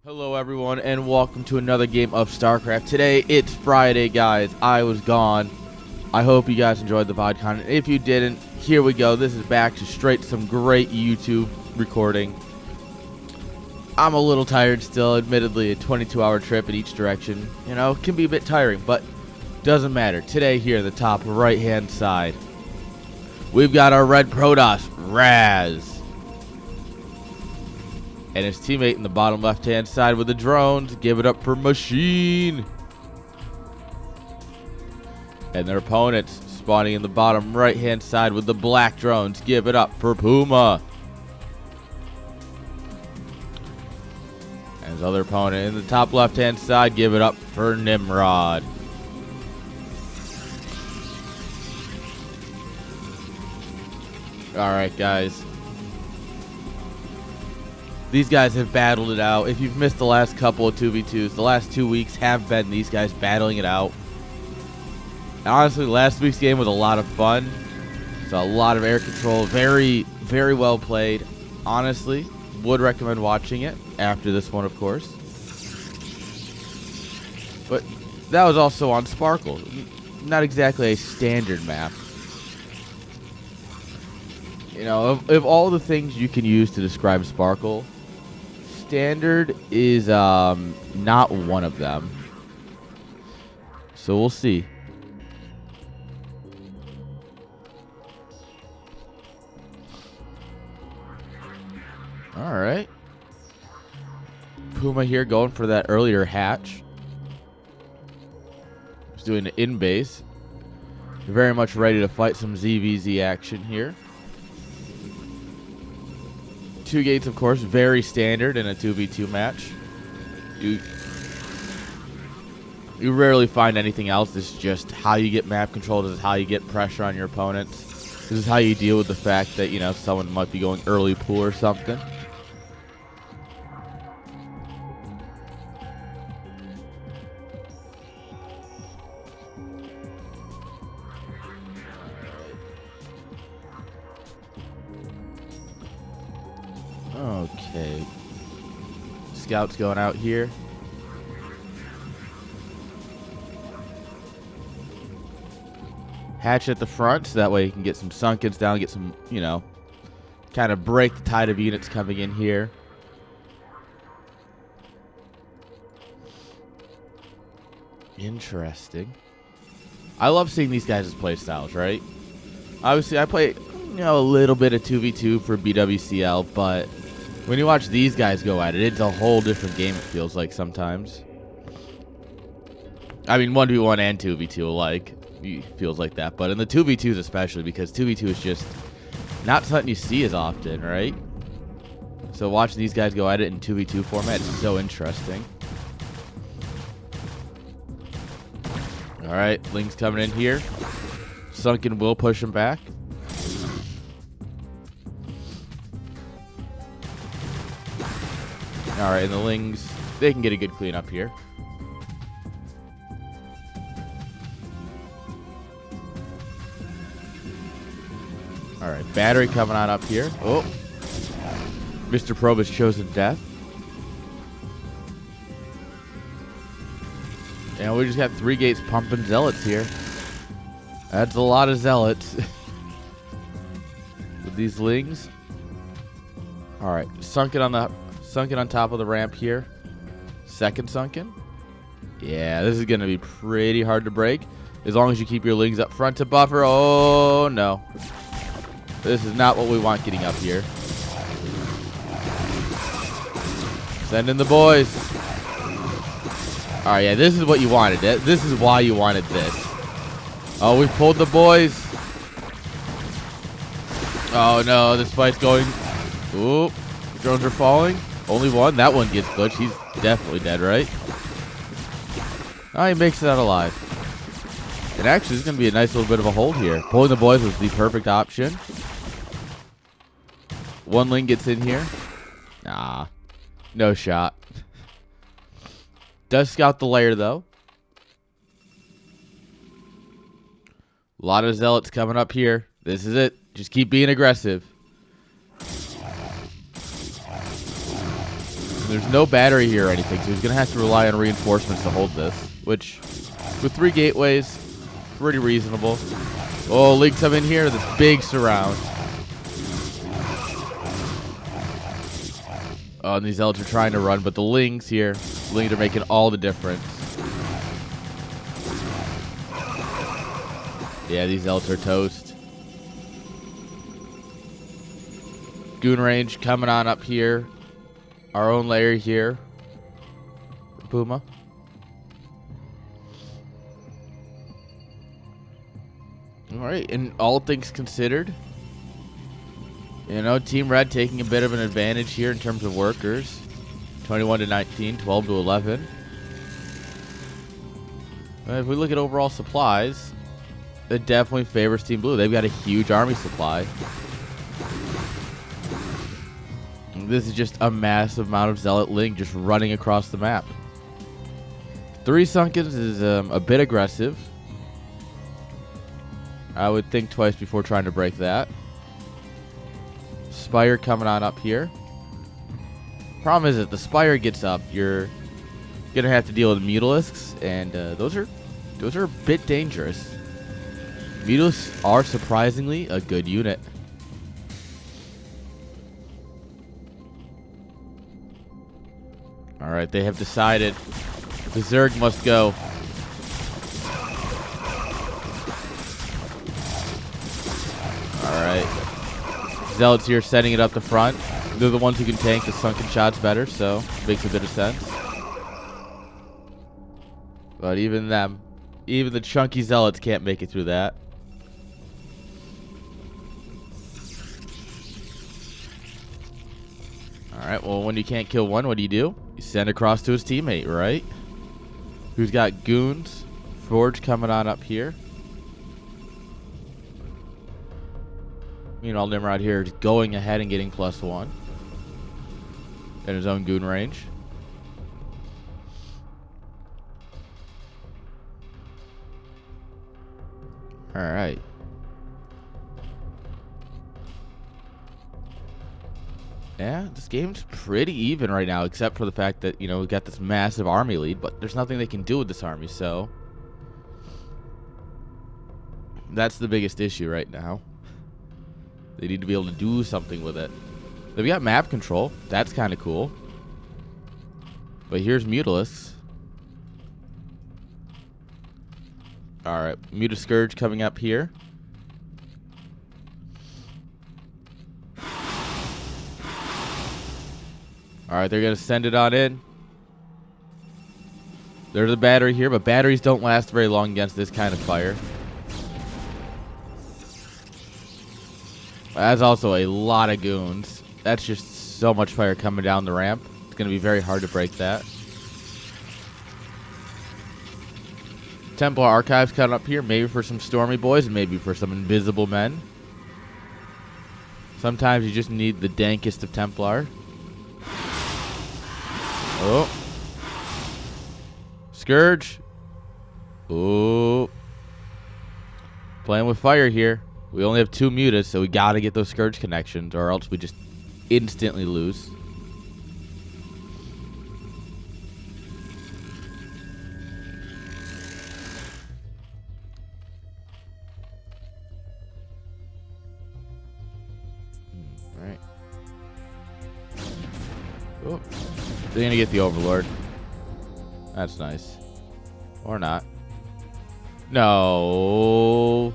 Hello everyone and welcome to another game of StarCraft. Today it's Friday, guys. I was gone. I hope you guys enjoyed the VOD content. If you didn't, here we go. This is back to straight some great YouTube recording. I'm a little tired still. Admittedly, a 22-hour trip in each direction, you know, can be a bit tiring, but doesn't matter. Today here, the top right hand side, we've got our red Protoss, Razz, and his teammate in the bottom left-hand side with the drones. Give it up for Machine. And their opponents spawning in the bottom right-hand side with the black drones. Give it up for Puma. And his other opponent in the top left-hand side. Give it up for Nimrod. Alright, guys. These guys have battled it out. If you've missed the last couple of 2v2s, the last 2 weeks have been these guys battling it out. And honestly, last week's game was a lot of fun. So a lot of air control. Very, very well played. Honestly, would recommend watching it after this one, of course. But that was also on Sparkle. Not exactly a standard map. You know, of all the things you can use to describe Sparkle, standard is not one of them. So we'll see. All right. Puma here going for that earlier hatch. He's doing the in base. Very much ready to fight some ZVZ action here. 2 gates, of course, very standard in a 2v2 match. You rarely find anything else. This is just how you get map control. This is how you get pressure on your opponents. This is how you deal with the fact that, you know, someone might be going early pool or something. Okay. Scouts going out here. Hatch at the front, so that way you can get some sunkens down, get some, you know, kind of break the tide of units coming in here. Interesting. I love seeing these guys' play styles, right? Obviously, I play, you know, a little bit of 2v2 for BWCL, but when you watch these guys go at it, it's a whole different game, it feels like sometimes. I mean, 1v1 and 2v2 alike. It feels like that. But in the 2v2s especially, because 2v2 is just not something you see as often, right? So watching these guys go at it in 2v2 format is so interesting. Alright, Ling's coming in here. Sunken will push him back. Alright, and the Lings, they can get a good clean up here. Alright, battery coming on up here. Oh. Mr. Probe has chosen death. And we just got 3 gates pumping zealots here. That's a lot of zealots. With these Lings. Alright, sunken on top of the ramp here. Second sunken. Yeah, this is going to be pretty hard to break. As long as you keep your Lings up front to buffer. Oh, no. This is not what we want getting up here. Send in the boys. Alright, yeah, this is what you wanted. This is why you wanted this. Oh, we've pulled the boys. Oh, no, this fight's going... Ooh, drones are falling. Only one. That one gets glitched. He's definitely dead, right? Oh, he makes it out alive. And actually, this is going to be a nice little bit of a hold here. Pulling the boys was the perfect option. One Ling gets in here. Nah. No shot. Does scout the lair, though. A lot of zealots coming up here. This is it. Just keep being aggressive. There's no battery here or anything, so he's going to have to rely on reinforcements to hold this, which, with 3 gateways, pretty reasonable. Oh, Links come in here, this big surround. Oh, and these Zealots are trying to run, but the Lings here, are making all the difference. Yeah, these Zealots are toast. Goon range coming on up here. Our own layer here. Puma. Alright, and all things considered, you know, Team Red taking a bit of an advantage here in terms of workers. 21 to 19, 12 to 11. If we look at overall supplies, it definitely favors Team Blue. They've got a huge army supply. This is just a massive amount of Zealot Ling just running across the map. 3 Sunkens is a bit aggressive. I would think twice before trying to break that. Spire coming on up here. Problem is that the Spire gets up, you're gonna have to deal with Mutalisks, and those are a bit dangerous. Mutalisks are surprisingly a good unit. All right, they have decided the Zerg must go. All right. Zealots here setting it up the front. They're the ones who can tank the sunken shots better, so makes a bit of sense. But even the chunky Zealots can't make it through that. Alright, well, when you can't kill one, what do? You send across to his teammate, right? Who's got goons? Forge coming on up here. Meanwhile, Nimrod here is going ahead and getting +1 in his own goon range. Alright. Yeah, this game's pretty even right now, except for the fact that, you know, we've got this massive army lead, but there's nothing they can do with this army, so that's the biggest issue right now. They need to be able to do something with it. They've got map control. That's kind of cool. But here's Mutalisks. Alright, Mutascourge coming up here. Alright, they're going to send it on in. There's a battery here, but batteries don't last very long against this kind of fire. That's also a lot of goons. That's just so much fire coming down the ramp. It's going to be very hard to break that. Templar Archives coming up here, maybe for some Stormy Boys and maybe for some Invisible Men. Sometimes you just need the dankest of Templar. Oh. Scourge. Oh. Playing with fire here. We only have 2 mutas, so we gotta get those Scourge connections, or else we just instantly lose. Alright. Oh. They're gonna get the Overlord. That's nice. Or not. No.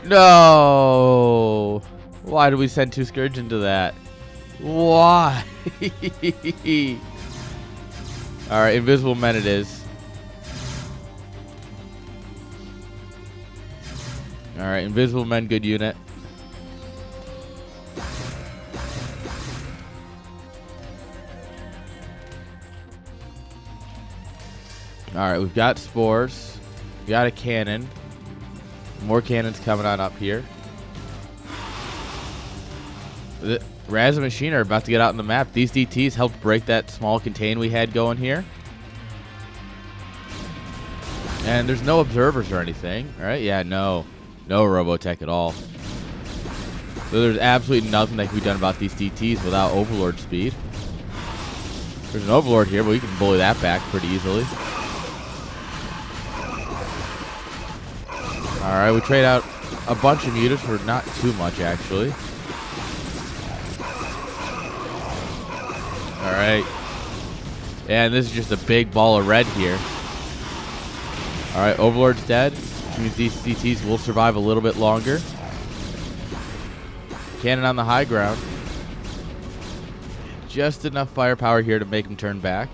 No! Why did we send 2 Scourge into that? Why? Alright, Invisible Men it is. Alright, Invisible Men, good unit. Alright, we've got spores. We got a cannon. More cannons coming on up here. The Razz and Machine are about to get out on the map. These DTs helped break that small contain we had going here. And there's no observers or anything. Alright, yeah, no. No Robotech at all. So there's absolutely nothing that can be done about these DTs without Overlord speed. There's an Overlord here, but we can bully that back pretty easily. Alright, we trade out a bunch of mutas for not too much, actually. Alright. And this is just a big ball of red here. Alright, Overlord's dead. Which means these DTs will survive a little bit longer. Cannon on the high ground. Just enough firepower here to make him turn back.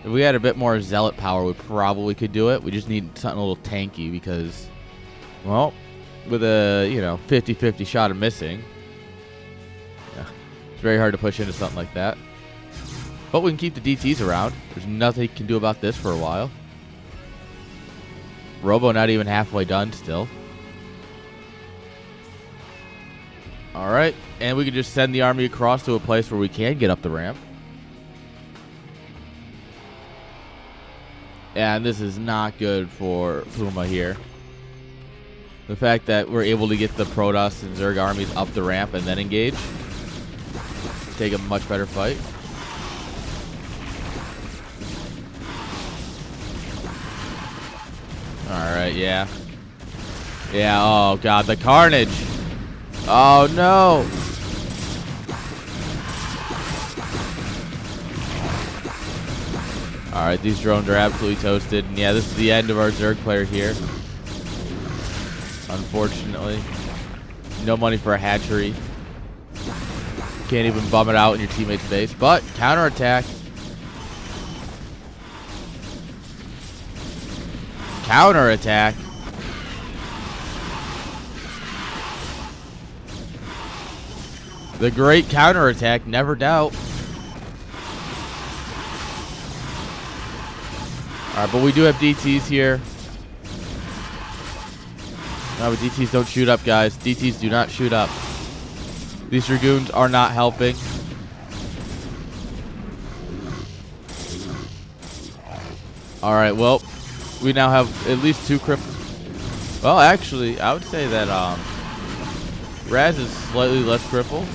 If we had a bit more zealot power, we probably could do it. We just need something a little tanky because, well, with a, 50-50 shot of missing, yeah, it's very hard to push into something like that. But we can keep the DTs around. There's nothing you can do about this for a while. Robo not even halfway done still. Alright, and we can just send the army across to a place where we can get up the ramp. And this is not good for Puma here. The fact that we're able to get the Protoss and Zerg armies up the ramp and then engage. Take a much better fight. Alright, yeah. Yeah, oh god, the carnage. Oh no. Alright, these drones are absolutely toasted. And yeah, this is the end of our Zerg player here. Unfortunately. No money for a hatchery. Can't even bum it out in your teammate's base. But, counterattack. Counterattack. The great counterattack, never doubt. Alright, but we do have DTs here. No, but DTs don't shoot up, guys. DTs do not shoot up. These Dragoons are not helping. Alright, well, we now have at least 2 cripples. Well, actually, I would say that Razz is slightly less crippled.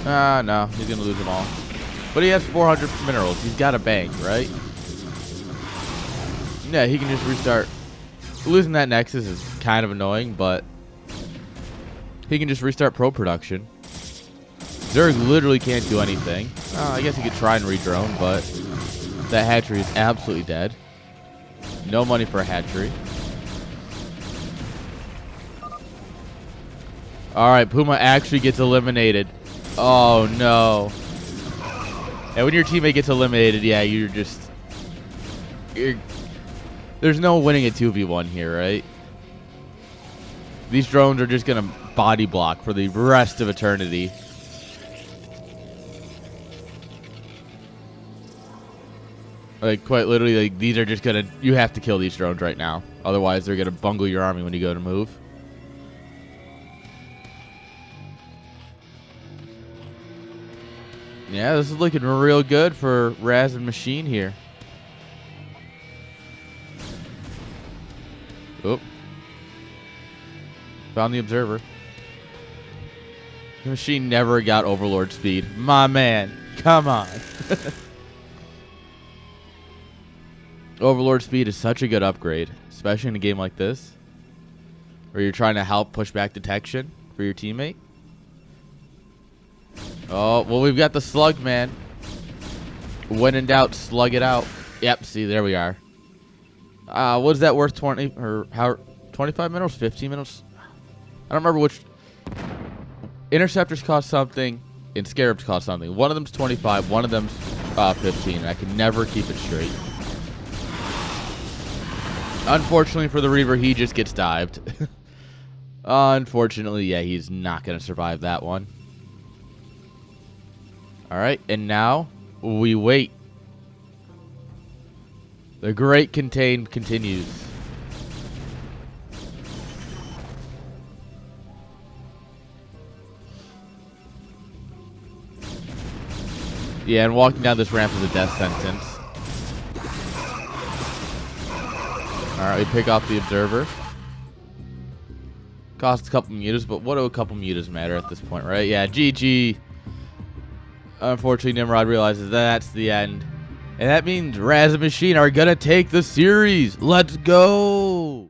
No, he's going to lose them all. But he has 400 minerals. He's got a bank, right? Yeah, he can just restart. Losing that Nexus is kind of annoying, but he can just restart pro production. Zerg literally can't do anything. I guess he could try and re-drone, but that hatchery is absolutely dead. No money for a hatchery. Alright, Puma actually gets eliminated. Oh, no. And when your teammate gets eliminated, yeah, there's no winning a 2v1 here, right? These drones are just going to body block for the rest of eternity. Like, quite literally, like, these are just going to... You have to kill these drones right now. Otherwise, they're going to bungle your army when you go to move. Yeah, this is looking real good for Razz and Machine here. Oop. Found the observer. The Machine never got Overlord speed. My man, come on. Overlord speed is such a good upgrade, especially in a game like this, where you're trying to help push back detection for your teammate. Oh, well, we've got the slug, man. When in doubt, slug it out. Yep, see, there we are. What is that worth? 20 or how? 25 minerals, 15 minerals? I don't remember which. Interceptors cost something, and Scarabs cost something. One of them's 25, one of them's 15. And I can never keep it straight. Unfortunately for the Reaver, he just gets dived. Unfortunately, yeah, he's not going to survive that one. Alright, and now we wait. The great contain continues. Yeah, and walking down this ramp is a death sentence. Alright, we pick off the observer. Cost a couple mutas, but what do a couple mutas matter at this point, right? Yeah, GG. Unfortunately, Nimrod realizes that's the end. And that means Razz and Machine are going to take the series. Let's go.